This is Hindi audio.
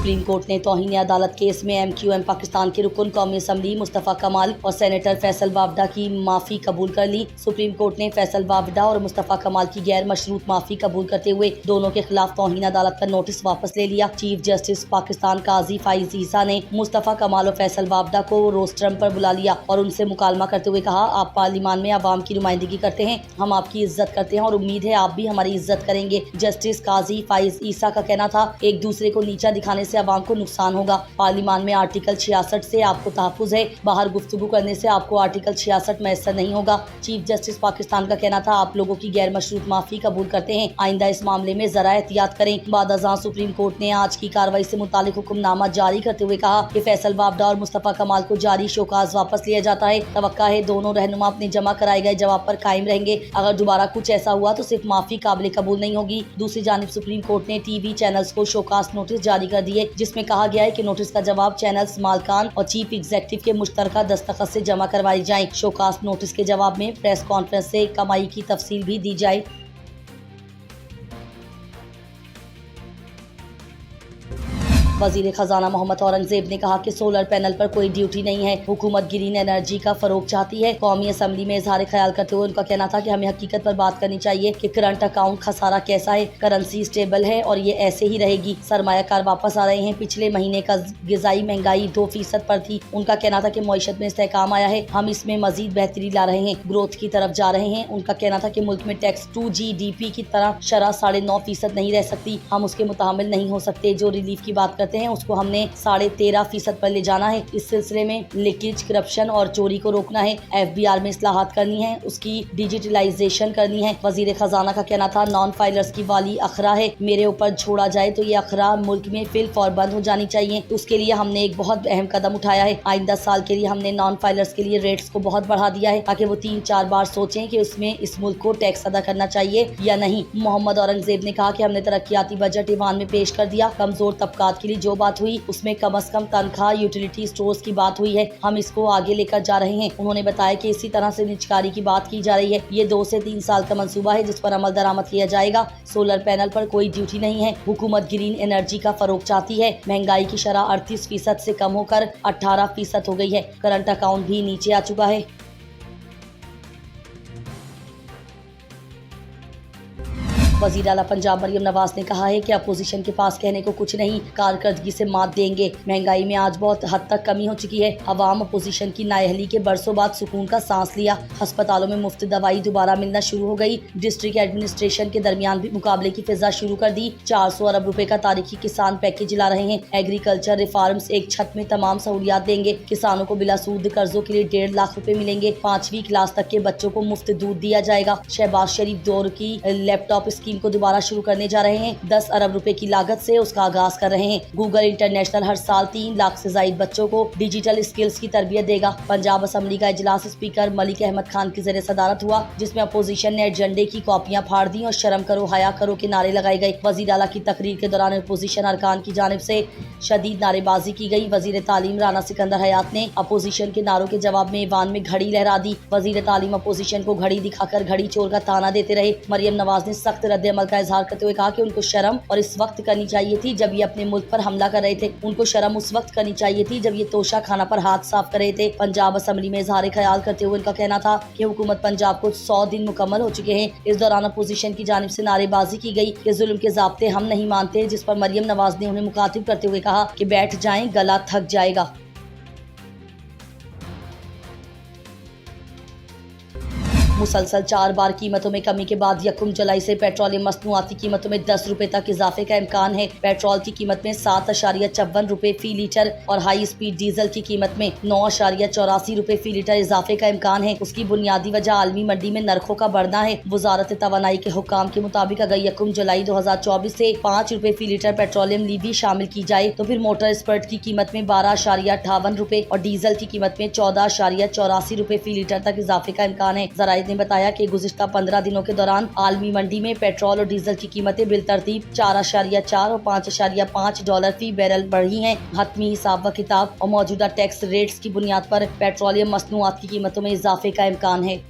सुप्रीम कोर्ट ने तौहीन अदालत केस में MQM पाकिस्तान के रुकन कौमी असम्बली मुस्तफ़ा कमाल और सेनेटर फैसल वावडा की माफ़ी कबूल कर ली। सुप्रीम कोर्ट ने फैसल वावडा और मुस्तफ़ा कमाल की गैर मशरूत माफ़ी कबूल करते हुए दोनों के खिलाफ तौहीन अदालत का नोटिस वापस ले लिया। चीफ जस्टिस पाकिस्तान काजी फाइज ईसा ने मुस्तफ़ा कमाल और फैसल वावडा को रोस्ट्रम पर बुला लिया और उनसे मुकालमा करते हुए कहा, आप पार्लियामान में आवाम की नुमाइंदगी करते हैं, हम आपकी इज्जत करते हैं और उम्मीद है आप भी हमारी इज्जत करेंगे। जस्टिस काजी फाइज ईसा का कहना था, एक दूसरे को नीचा दिखाने से आवाम को नुकसान होगा। पार्लियामान में आर्टिकल 66 से आपको तहफ़्फ़ुज़ है, बाहर गुफ्तगू करने से आपको आर्टिकल 66 मैसर नहीं होगा। चीफ जस्टिस पाकिस्तान का कहना था, आप लोगों की गैर मशरूत माफ़ी कबूल करते हैं, आइंदा इस मामले में जरा एहतियात करें। बाद अज़ां सुप्रीम कोर्ट ने आज की कार्रवाई से मुतालिक हुक्मनामा जारी करते हुए कहा कि फैसल वावडा और मुस्तफ़ा कमाल को जारी शोकाज वापस लिया जाता है। तवक्का है दोनों रहनुमा अपने जमा कराए गए जवाब पर कायम रहेंगे। अगर दोबारा कुछ ऐसा हुआ तो सिर्फ माफी काबिल कबूल नहीं होगी। दूसरी जानिब सुप्रीम कोर्ट ने टीवी चैनल्स को शोकास नोटिस जारी कर दिए, जिसमें कहा गया है कि नोटिस का जवाब चैनल्स मालकान और चीफ एग्जीक्यूटिव के मुश्तरका दस्तखत से जमा करवाई जाए। शोकास नोटिस के जवाब में प्रेस कॉन्फ्रेंस से कमाई की तफसील भी दी जाए। वजीर खजाना मोहम्मद औरंगजेब ने कहा कि सोलर पैनल पर कोई ड्यूटी नहीं है, हुकूमत ग्रीन एनर्जी का फरोग चाहती है। कौमी असम्बली में इजहार ख्याल करते हुए उनका कहना था कि हमें हकीकत पर बात करनी चाहिए कि करंट अकाउंट खसारा कैसा है, करेंसी स्टेबल है और ये ऐसे ही रहेगी। सरमायाकार वापस आ रहे हैं, पिछले महीने का गिजाई महंगाई 2% पर थी। उनका कहना था कि मईशत में इस्तेहकाम आया है, हम इसमें मजीद बेहतरी ला रहे हैं, ग्रोथ की तरफ जा रहे हैं। उनका कहना था कि मुल्क में टैक्स 2 GDP की तरह शरह 9.5% नहीं रह सकती, हम उसके मुतामिल नहीं हो सकते। जो रिलीफ की बात करते हैं उसको हमने 13.5% पर ले जाना है। इस सिलसिले में लीकेज, करप्शन और चोरी को रोकना है, FBR में इस्लाहात करनी है, उसकी डिजिटलाइजेशन करनी है। वजीर खजाना का कहना था, नॉन फाइलर्स की वाली अखरा है, मेरे ऊपर छोड़ा जाए तो ये अखरा मुल्क में फिल फॉर बंद हो जानी चाहिए। उसके लिए हमने एक बहुत अहम कदम उठाया है। आइंदा साल के लिए हमने नॉन फाइलर्स के लिए रेट्स को बहुत बढ़ा दिया है ताकि वो 3-4 बार सोचें कि उसमें इस मुल्क को टैक्स अदा करना चाहिए या नहीं। मोहम्मद औरंगजेब ने कहा कि हमने तरक्याती बजट ईवान में पेश कर दिया। कमजोर तबकात के लिए जो बात हुई उसमें कम से कम तनख्वाह, यूटिलिटी स्टोर्स की बात हुई है, हम इसको आगे लेकर जा रहे हैं। उन्होंने बताया कि इसी तरह से निजकारी की बात की जा रही है। ये 2 से 3 साल का मंसूबा है जिस पर अमल दरामद किया जाएगा। सोलर पैनल पर कोई ड्यूटी नहीं है, हुकूमत ग्रीन एनर्जी का फरोग चाहती है। महंगाई की शरह 38% से कम होकर 18% हो गई है। करंट अकाउंट भी नीचे आ चुका है। वज़ीर आला पंजाब मरियम नवाज ने कहा है कि अपोजिशन के पास कहने को कुछ नहीं, कारकर्दगी से मात देंगे। महंगाई में आज बहुत हद तक कमी हो चुकी है। अवाम अपोजिशन की नाअहली के बरसों बाद सुकून का सांस लिया। अस्पतालों में मुफ्त दवाई दोबारा मिलना शुरू हो गई। डिस्ट्रिक्ट एडमिनिस्ट्रेशन के दरमियान भी मुकाबले की फिजा शुरू कर दी। 400 अरब रुपए का तारीखी किसान पैकेज ला रहे हैं। एग्रीकल्चर रिफॉर्म्स एक छत में तमाम सहूलियात देंगे। किसानों को बिला सूद कर्जों के लिए 1.5 लाख रुपए मिलेंगे। 5वीं क्लास तक के बच्चों को मुफ्त दूध दिया जाएगा। शहबाज शरीफ दौर की लैपटॉप स्कीम को दोबारा शुरू करने जा रहे हैं। 10 अरब रुपए की लागत से उसका आगाज कर रहे हैं। गूगल इंटरनेशनल हर साल 3 लाख से ज्यादा बच्चों को डिजिटल स्किल्स की तरबियत देगा। पंजाब असम्बली का इजलास स्पीकर मलिक अहमद खान की ज़रिए सदारत हुआ, जिसमें अपोजिशन ने एजेंडे की कॉपियां फाड़ दी और शर्म करो हया करो के नारे लगाए गए। वजीर आला की तकरीर के दौरान अपोजिशन अरकान की जानिब से शदीद नारेबाजी की गई। वजीर तालीम राना सिकंदर हयात ने अपोजिशन के नारों के जवाब में ईवान में घड़ी लहरा दी। वजीर तालीम अपोजिशन को घड़ी दिखाकर घड़ी चोर का ताना देते रहे। मरियम नवाज ने सख्त रद्द अमल का इजहार करते हुए कहा कि उनको शर्म और इस वक्त करनी चाहिए थी जब ये अपने मुल्क पर हमला कर रहे थे। उनको शर्म उस वक्त करनी चाहिए थी जब ये तोशा खाना पर हाथ साफ कर रहे थे। पंजाब असम्बली में इजहार ख्याल करते हुए उनका कहना था कि हुकूमत पंजाब को 100 दिन मुकम्मल हो चुके हैं। इस दौरान अपोजिशन की जानिब से नारेबाजी की गई कि जुल्म के ज़ाब्ते हम नहीं मानते, जिस पर मरियम नवाज ने उन्हें मुखातिब करते हुए कहा कि बैठ जाएं, गला थक जाएगा। मुसलसल 4 बार कीमतों में कमी के बाद 1 जुलाई से पेट्रोलियम मसनूआती कीमतों में 10 रुपए तक इजाफे का इम्कान है। पेट्रोल की कीमत में 7.54 रुपए फी लीटर और हाई स्पीड डीजल की कीमत में 9.84 रुपए फी लीटर इजाफे का इम्कान है। उसकी बुनियादी वजह आलमी मंडी में नरखों का बढ़ना है। वजारत तवानाई के हुक्काम के मुताबिक अगर 1 जुलाई 2024 से 5 रुपए फी लीटर पेट्रोलियम लीवी शामिल की जाए तो फिर मोटर स्पर्ट की कीमत में 12.58 रुपए और डीजल की कीमत में 14.84 रुपए फी लीटर तक इजाफे का इम्कान है। जराइद ने बताया कि गुज़िश्ता 15 दिनों के दौरान आलमी मंडी में पेट्रोल और डीजल की कीमतें बिलतरतीब 4.4 और 5.5 डॉलर फी बैरल बढ़ी हैं। हतमी हिसाब व किताब और मौजूदा टैक्स रेट्स की बुनियाद पर पेट्रोलियम मसनूआत की कीमतों में इजाफे का इम्कान है।